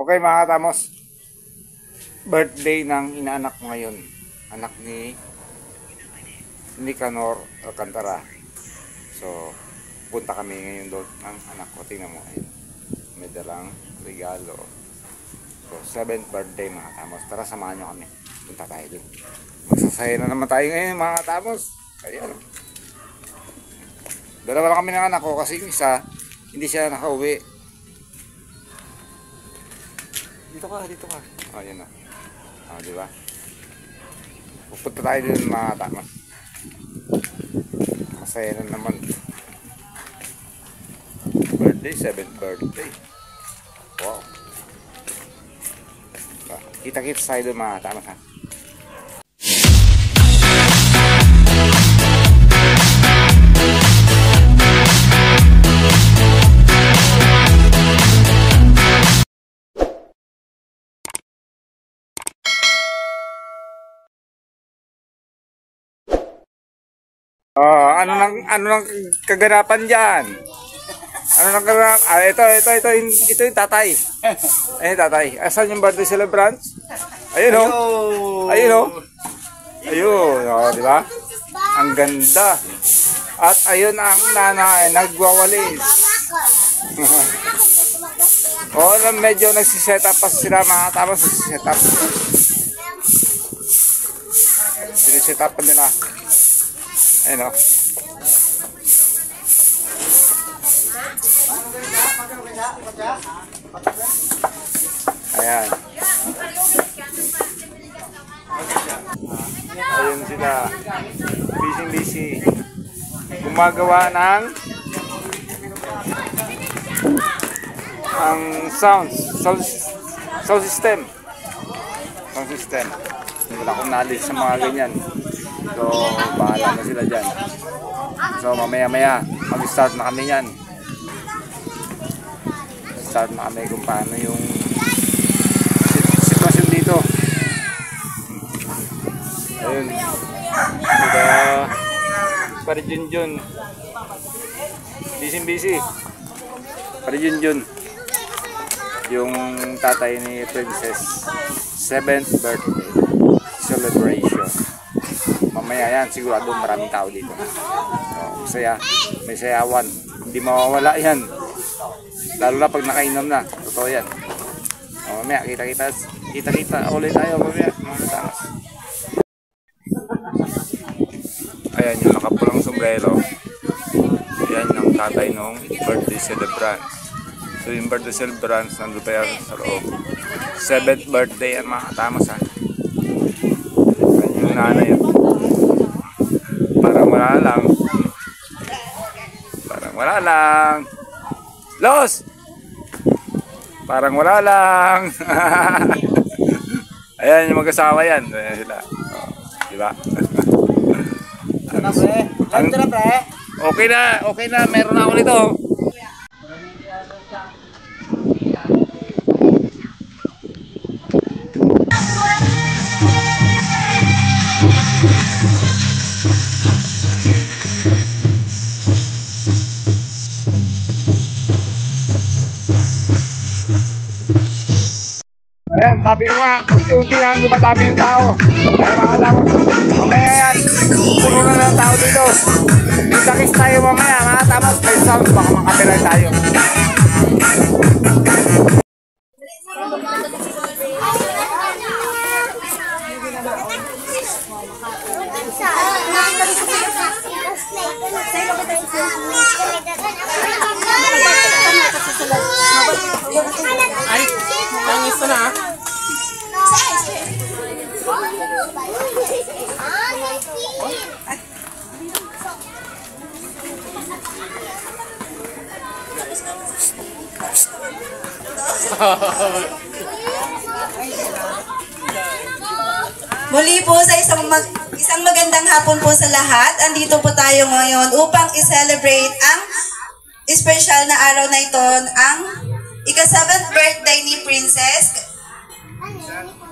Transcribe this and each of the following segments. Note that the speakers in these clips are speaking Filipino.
Okay mga katamos, birthday ng inaanak mo ngayon. Anak ni Nicanor Alcantara. So, punta kami ngayon doon ng anak ko. Tingnan mo, ayun. May dalang regalo. So, 7th birthday mga katamos. Tara, samahan nyo kami. Punta tayo doon. Magsasaya na naman tayo ngayon mga katamos. Ayan. Dalawa lang kami ng anak ko kasi yung isa, hindi siya nakauwi. Dito ka. Oh, yun na. Oh, di ba? Pupunta tayo din mga tama. Masaya na naman. Birthday, 7th birthday. Wow. Kita-kita tayo din mga tama ha. Oh, ano nang kaganapan diyan? Ano nang kaganapan? Ah, ito yung tatay. Ayun tatay. Asan yung birthday celebrants? Ayun oh. Ayun oh. Ayun, oh, di ba? Ang ganda. At ayun ang nanay nagwawalis. Oh, medyo nagsi-set up pa sila mga tama sa set up. Sini-set up pa nila. Ayun o. Ayan. Ayun sila. Busy. Gumagawa ng ang sound system. Wala akong knowledge sa mga ganyan. So, bahala na sila dyan. So, mamaya mag-start na kami yan. Start na kami kung paano yung sitwasyon dito. Ayun. Diba? Para Junjun. Busy. Para Junjun. Yung tatay ni Princess. 7th birthday celebration. Mamaya yan, sigurado maraming tao dito. So, masaya, may sayawan. Hindi mawawala yan. Lalo na pag nakainom na. Totoo yan. So, mamaya, kita ulit tayo mamaya. Mga tamas. Ayan yung nakapulang sombrero. Ayan yung tatay nung birthday celebrants. So yung birthday celebrants nandun tayo sa loob. 7th birthday ang mga tamas ha. Ayan yung nanay yun. Parang wala lang. Los! Parang wala lang. Ayan yung mag-asawa yan. Ayan sila. Oh, diba? Okay na. Meron ako nito. Ayan, sabi ko nga, unti na lumatabi yung tao. Kaya makalaman, mamaya yan, puno na ng tao dito. Kita-kis tayo mamaya, mga tamas, may sound, baka makapilay tayo. Ay, tangis na. Muli po sa isang magandang hapon po sa lahat. Andito po tayo ngayon upang i-celebrate ang special na araw na ito, ang ika-7th birthday ni Princess.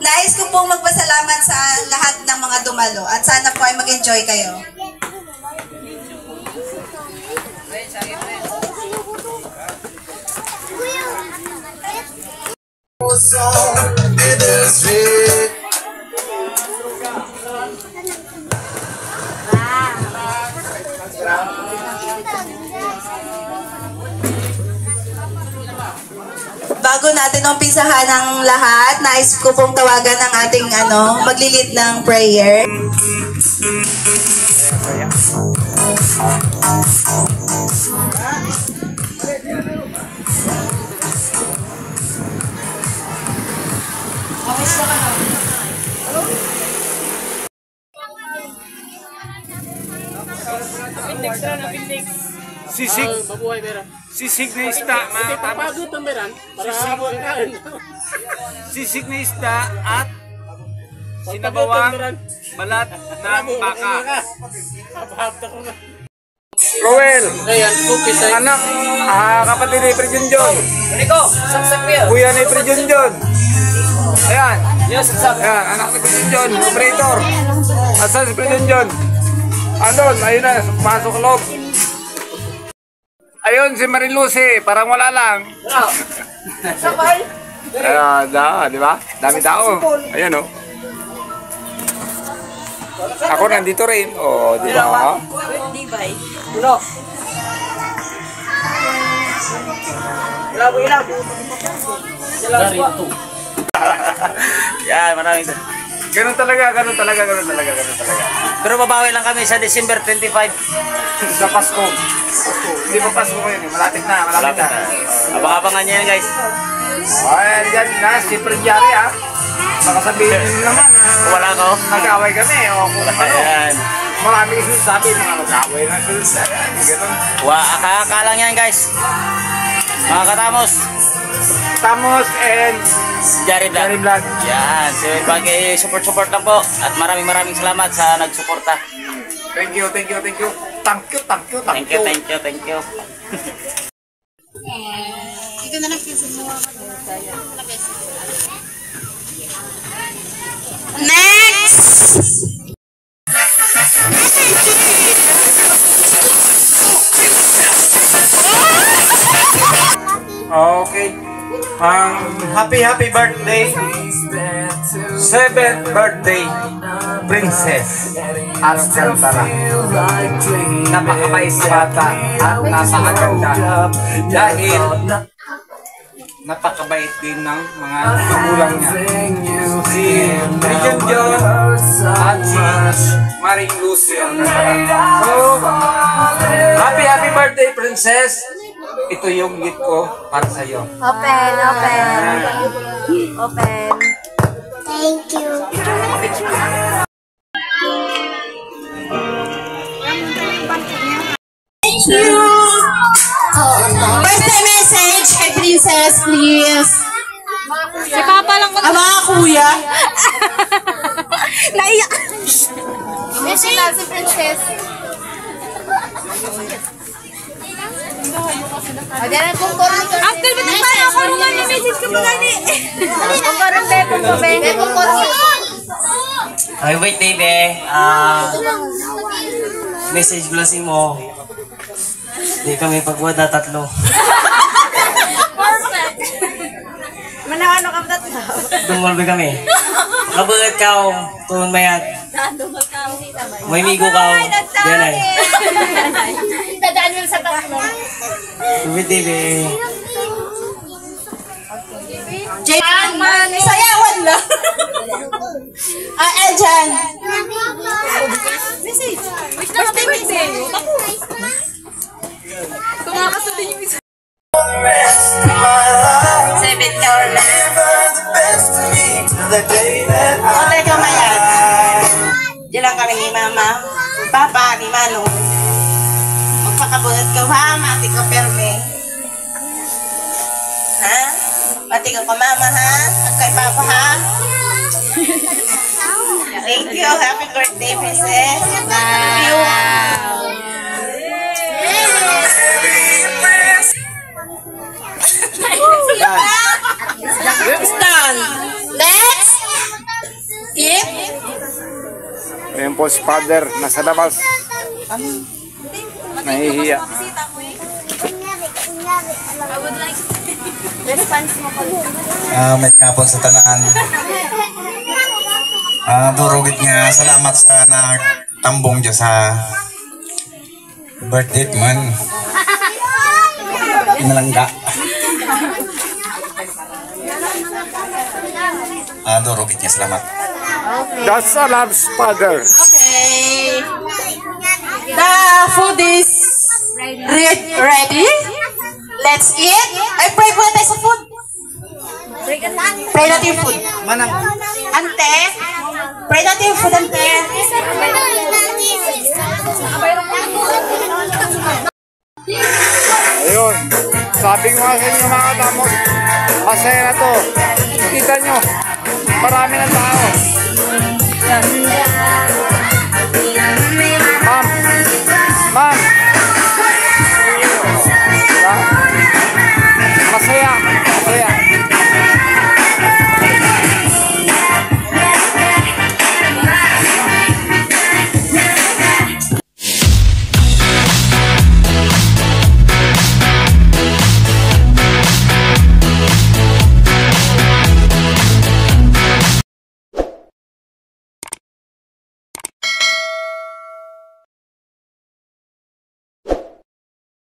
Nais ko pong magpasalamat sa lahat ng mga dumalo at sana po ay mag-enjoy kayo. Bago natin umpisahan ang lahat, nais ko pong tawagan ng ating maglilid ng prayer. Sisig. Mabuhay, Meron. Sisig na isda. Hindi papagod ng Meron. Para habang kain. Sisig na isda at sinabawang balat ng baka. Hapahapta ko na. Roel, Ayan, cookies ay. anak, kapatid ni Prijunjon. Rico, saksak mo yun. Kuya ni Prijunjon. Ayan. Yes, saksak. Ayan, anak ni Prijunjon, operator. Asan si Prijunjon? Andun, ayun na, pasok loob. Ayun, si Marilucy, parang wala lang. Sakay. Ayan, di ba? Dami tao. Ayan, oh. Ako nandito rin. Oh, di ba? Di ba? Ulo. Ilabo, ilabo. Ilabo. Yan, maraming. Ganun talaga. Pero babawi lang kami sa December 25. Sa Pasko. Hindi pa Pasko ko yun. Malapit na. Abang-abangan niyo yan, guys. Ayan, dyan na. Si Prinjari, ha. Baka sabihin nyo naman, Wala ko. nag-away kami. O kung ano. Ayan. Marami kasi sabi, mga nag-away na sila. Ganun. Akakalang yan, guys. Mga katamos. Tamos and Jari Jerry Vlog. Vlog. Yan. So, bagay support lang po. At maraming salamat sa nagsuporta. Thank you. Thank you. Next! Okay. Happy birthday. 7th birthday, Princess Alcantara. Napakabait bata at napakaganda. Dahil napakabait din ng mga magulang niya. Si Prijunjon at si Maring Lucy Alcantara. So, happy birthday, Princess. Ito yung gift ko para sa iyo. Open. Thank you. Thank you! Birthday message kay Princess, please. Si Papa lang Ang mga kuya. naiyak. Message lang si Princess. After ba tayo ako naman yung message ko magani? Kung parang bepong ko, bepong ko. Ay, wait, baby. Message blessing mo. Di kami pagwada 3. Perfect. Manawano ka ba tatlo? Dumulbi kami. Kabugat ka, tuon mayat. May migo ka, diyan ay. Dadaan mo sa tatlo. Wait, baby. Sayawan lang. Eljan. Message. Birthday message. Kumakasabay yung isa. 7 ka or na. Ote ka mayan. Diyan lang kami ni Mama, Papa, ni Manong. Magpakabuhat ka ha, mati ka perme. Ha? Mati ka pa Mama ha? At kay Papa ha? Thank you. Happy birthday, Princess. Wow. It's done. Next. Skip. Ayan po si Father, nasa labas. Nahihiya. I would like Response mo ko. May kapon sa tanan. Durugit nga salamat sa nagtambong dyan sa birthday man. Inalangga. Durugit nga salamat. That's a love's father. Okay. The food is ready. Let's eat. Ay, pray muna tayo sa food. Pray natin yung food. Ante. Pray natin yung food, ante. Ayun. Sabi ko nga sa inyo mga kamot, masaya na to. Kita nyo, marami ng tao.